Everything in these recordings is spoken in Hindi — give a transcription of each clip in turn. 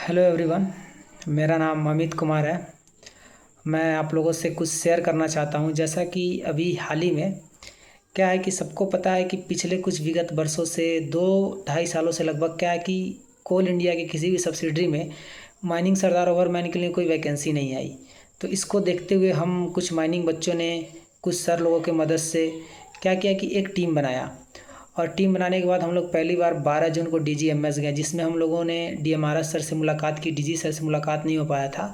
Hello everyone. मेरा नाम अमित कुमार है। मैं आप लोगों से कुछ शेयर करना चाहता हूं। जैसा कि अभी हाल ही में क्या है कि सबको पता है कि पिछले कुछ विगत वर्षों से 2-2.5 सालों से लगभग क्या है कि कोल इंडिया की किसी भी सब्सिडरी में माइनिंग सरदार ओवरमैन के लिए कोई वैकेंसी नहीं आई। तो इसको देखते हुए हम कुछ माइनिंग बच्चों ने कुछ सर लोगों की मदद से क्या किया कि एक टीम बनाया। और टीम बनाने के बाद हम लोग पहली बार 12 जून को DGMS गए, जिसमें हम लोगों ने DMRS सर से मुलाकात की। DG सर से मुलाकात नहीं हो पाया था।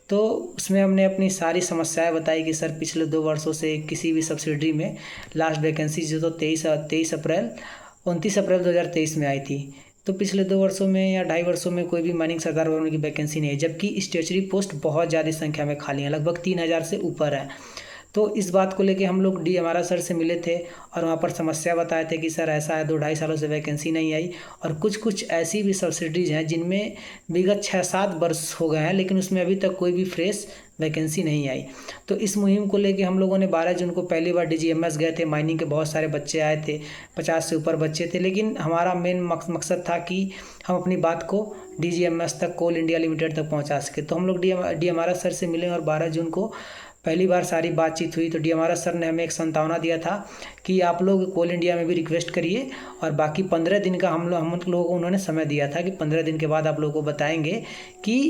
तो उसमें हमने अपनी सारी समस्याएं बताई कि सर पिछले 2 वर्षों से किसी भी सब्सिडरी में लास्ट वैकेंसी जो तो 29 अप्रैल 2023 में आई थी। तो पिछले 2 वर्षों में या 2.5 वर्षों में कोई भी माइनिंग सरदार बनने की वैकेंसी नहीं है, जबकि स्टेचुरी पोस्ट बहुत ज़्यादा संख्या में खाली हैं, लगभग 3,000 से ऊपर है। तो इस बात को लेके हम लोग हमारा सर से मिले थे और वहाँ पर समस्या बताए थे कि सर ऐसा है 2-2.5 सालों से वैकेंसी नहीं आई। और कुछ कुछ ऐसी भी सब्सिडीज़ हैं जिनमें विगत 6-7 वर्ष हो गए हैं, लेकिन उसमें अभी तक कोई भी फ्रेश वैकेंसी नहीं आई। तो इस मुहिम को लेके हम लोगों ने 12 जून को पहली बार DGMS गए थे। माइनिंग के बहुत सारे बच्चे आए थे, 50 से ऊपर बच्चे थे। लेकिन हमारा मेन मकसद था कि हम अपनी बात को DGMS तक, कोल इंडिया लिमिटेड तक पहुंचा सके। तो हम लोग हमारा सर से मिले और 12 जून को पहली बार सारी बातचीत हुई। तो हमारा सर ने हमें एक संतावना दिया था कि आप लोग कोल इंडिया में भी रिक्वेस्ट करिए और बाकी 15 दिन का हम लोगों को उन्होंने समय दिया था कि 15 दिन के बाद आप लोगों को बताएंगे कि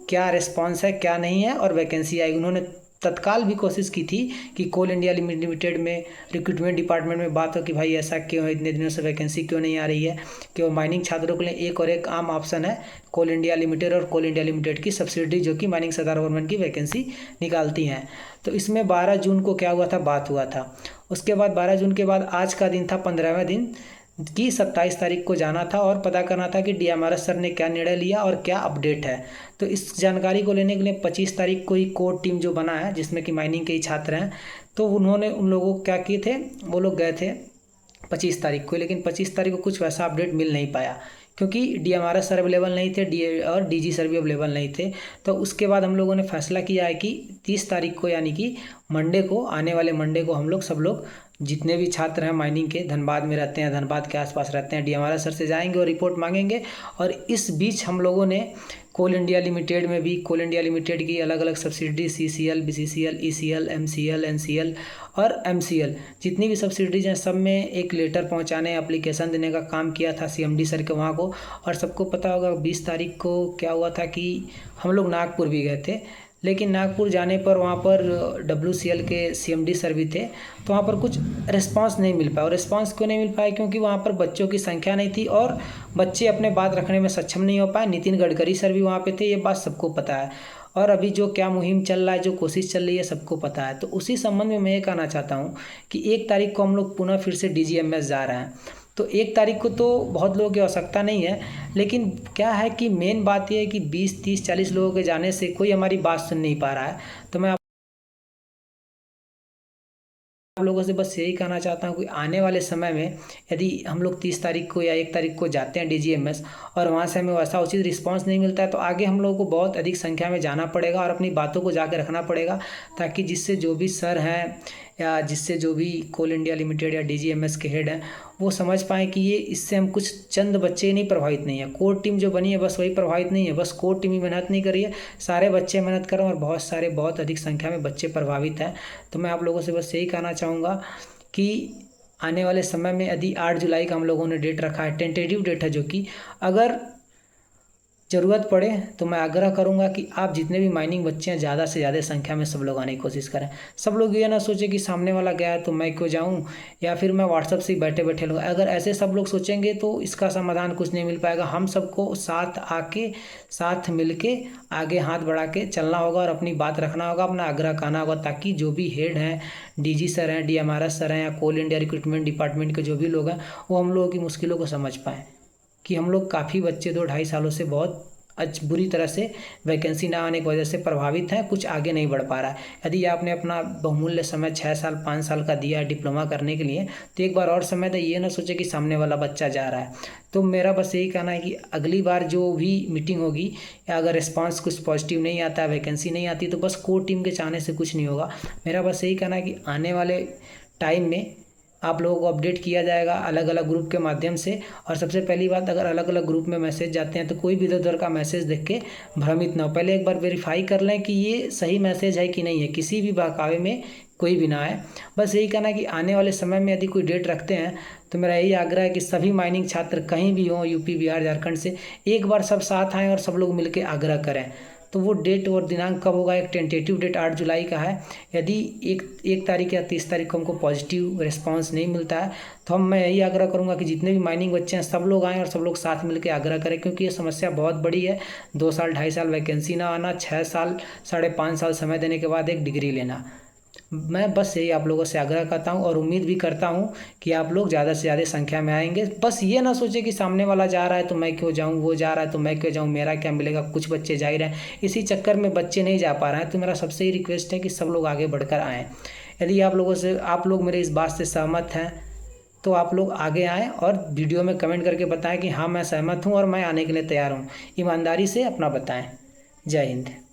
क्या रिस्पॉन्स है क्या नहीं है और वैकेंसी आएगी। उन्होंने तत्काल भी कोशिश की थी कि कोल इंडिया लिमिटेड में रिक्रूटमेंट डिपार्टमेंट में बात हो कि भाई ऐसा क्यों है, इतने दिनों से वैकेंसी क्यों नहीं आ रही है। कि वो माइनिंग छात्रों के लिए एक और एक आम ऑप्शन है कोल इंडिया लिमिटेड और कोल इंडिया लिमिटेड की सब्सिडी, जो कि माइनिंग सरदार गवर्नमेंट की वैकेंसी निकालती हैं। तो इसमें 12 जून को क्या हुआ था, बात हुआ था। उसके बाद 12 जून के बाद आज का दिन था 15वें दिन की 27 तारीख को जाना था और पता करना था कि DMRS सर ने क्या निर्णय लिया और क्या अपडेट है। तो इस जानकारी को लेने के लिए 25 तारीख को ही कोर टीम जो बना है, जिसमें कि माइनिंग के ही छात्र हैं, तो उन्होंने उन लोगों को क्या किए थे, वो लोग गए थे 25 तारीख को। लेकिन 25 तारीख को कुछ वैसा अपडेट मिल नहीं पाया क्योंकि DMRS सर अवेलेबल नहीं थे, और DG सर भी अवेलेबल नहीं थे। तो उसके बाद हम लोगों ने फैसला किया है कि 30 तारीख को, यानी कि मंडे को, आने वाले मंडे को हम लोग सब लोग जितने भी छात्र हैं माइनिंग के, धनबाद में रहते हैं, धनबाद के आसपास रहते हैं, DMRS सर से जाएंगे और रिपोर्ट मांगेंगे। और इस बीच हम लोगों ने कोल इंडिया लिमिटेड में भी, कोल इंडिया लिमिटेड की अलग अलग subsidy CCL, BCCL, ECL, MCL, NCL और MCL, जितनी भी सब्सिडीज हैं सब में एक लेटर पहुंचाने, एप्लीकेशन देने का काम किया था CMD सर के वहाँ को। और सबको पता होगा 20 तारीख को क्या हुआ था कि हम लोग नागपुर भी गए थे। लेकिन नागपुर जाने पर वहाँ पर WCL के CMD सर भी थे, तो वहाँ पर कुछ रिस्पांस नहीं मिल पाया। और रिस्पांस क्यों नहीं मिल पाया, क्योंकि वहाँ पर बच्चों की संख्या नहीं थी और बच्चे अपने बात रखने में सक्षम नहीं हो पाए। नितिन गडकरी सर भी वहाँ पे थे, ये बात सबको पता है। और अभी जो क्या मुहिम चल रहा है, जो कोशिश चल रही है, सबको पता है। तो उसी संबंध में मैं ये कहना चाहता हूँ कि 1 तारीख को हम लोग पुनः फिर से DGMS जा रहे हैं। तो 1 तारीख को तो बहुत लोगों की आवश्यकता नहीं है, लेकिन क्या है कि मेन बात यह है कि 20, 30, 40 लोगों के जाने से कोई हमारी बात सुन नहीं पा रहा है। तो मैं आप लोगों से बस यही कहना चाहता हूँ कि आने वाले समय में यदि हम लोग 30 तारीख को या 1 तारीख को जाते हैं DGMS और वहाँ से हमें वैसा उचित रिस्पांस नहीं मिलता है, तो आगे हम लोगों को बहुत अधिक संख्या में जाना पड़ेगा और अपनी बातों को जाकर रखना पड़ेगा, ताकि जिससे जो भी सर हैं या जिससे जो भी कोल इंडिया लिमिटेड या DGMS के हेड हैं, वो समझ पाएँ कि ये इससे हम कुछ चंद बच्चे ही नहीं प्रभावित नहीं है। कोर टीम जो बनी है बस वही प्रभावित नहीं है, बस कोर टीम ही मेहनत नहीं कर रही है, सारे बच्चे मेहनत कर रहे हैं और बहुत अधिक संख्या में बच्चे प्रभावित हैं। तो मैं आप लोगों से बस यही कहना चाहूँगा कि आने वाले समय में यदि 8 जुलाई का हम लोगों ने डेट रखा है, टेंटेटिव डेट है, जो कि अगर ज़रूरत पड़े तो मैं आग्रह करूंगा कि आप जितने भी माइनिंग बच्चे हैं ज़्यादा से ज़्यादा संख्या में सब लोग आने की कोशिश करें। सब लोग ये ना सोचें कि सामने वाला गया है तो मैं क्यों जाऊं, या फिर मैं व्हाट्सएप से ही बैठे बैठे लूँगा। अगर ऐसे सब लोग सोचेंगे तो इसका समाधान कुछ नहीं मिल पाएगा। हम सबको साथ आके, साथ मिल के आगे हाथ बढ़ा के चलना होगा और अपनी बात रखना होगा, अपना आग्रह कहना होगा, ताकि जो भी हेड हैं, DG सर हैं, DMRS सर हैं या कोल इंडिया रिक्रूटमेंट डिपार्टमेंट के जो भी लोग हैं, वो हम लोगों की मुश्किलों को समझ पाएँ कि हम लोग काफ़ी बच्चे 2-2.5 सालों से बहुत बुरी तरह से वैकेंसी ना आने की वजह से प्रभावित हैं, कुछ आगे नहीं बढ़ पा रहा है। यदि आपने अपना बहुमूल्य समय 6 साल 5 साल का दिया है डिप्लोमा करने के लिए, तो एक बार और समय दें, ये ना सोचे कि सामने वाला बच्चा जा रहा है। तो मेरा बस यही कहना है कि अगली बार जो भी मीटिंग होगी, या अगर रिस्पांस कुछ पॉजिटिव नहीं आता है, वैकेंसी नहीं आती, तो बस कोर टीम के चाहने से कुछ नहीं होगा। मेरा बस यही कहना है कि आने वाले टाइम में आप लोगों को अपडेट किया जाएगा अलग अलग ग्रुप के माध्यम से। और सबसे पहली बात, अगर अलग अलग ग्रुप में मैसेज जाते हैं तो कोई भी इधर उधर का मैसेज देख के भ्रमित ना हो, पहले एक बार वेरीफाई कर लें कि ये सही मैसेज है कि नहीं है, किसी भी बहकावे में कोई भी ना आए। बस यही कहना है कि आने वाले समय में यदि कोई डेट रखते हैं तो मेरा यही आग्रह है कि सभी माइनिंग छात्र कहीं भी हों, यूपी बिहार झारखंड से, एक बार सब साथ आएँ और सब लोग मिलकर आग्रह करें। तो वो डेट और दिनांक कब होगा, एक टेंटेटिव डेट 8 जुलाई का है। यदि एक तारीख या 30 तारीख को हमको पॉजिटिव रिस्पांस नहीं मिलता है तो मैं यही आग्रह करूंगा कि जितने भी माइनिंग बच्चे हैं सब लोग आएँ और सब लोग साथ मिलकर आग्रह करें, क्योंकि ये समस्या बहुत बड़ी है। 2 साल 2.5 साल वैकेंसी ना आना, 6 साल 5.5 साल समय देने के बाद एक डिग्री लेना। मैं बस यही आप लोगों से आग्रह करता हूं और उम्मीद भी करता हूं कि आप लोग ज़्यादा से ज़्यादा संख्या में आएंगे। बस ये ना सोचे कि सामने वाला जा रहा है तो मैं क्यों जाऊं, वो जा रहा है तो मैं क्यों जाऊं, मेरा क्या मिलेगा। कुछ बच्चे जा ही रहे हैं, इसी चक्कर में बच्चे नहीं जा पा रहे हैं। तो मेरा सबसे ही रिक्वेस्ट है कि सब लोग आगे बढ़कर आएँ। यदि आप लोग मेरे इस बात से सहमत हैं तो आप लोग आगे आएँ और वीडियो में कमेंट करके बताएं कि हाँ मैं सहमत हूँ और मैं आने के लिए तैयार हूँ। ईमानदारी से अपना बताएं। जय हिंद।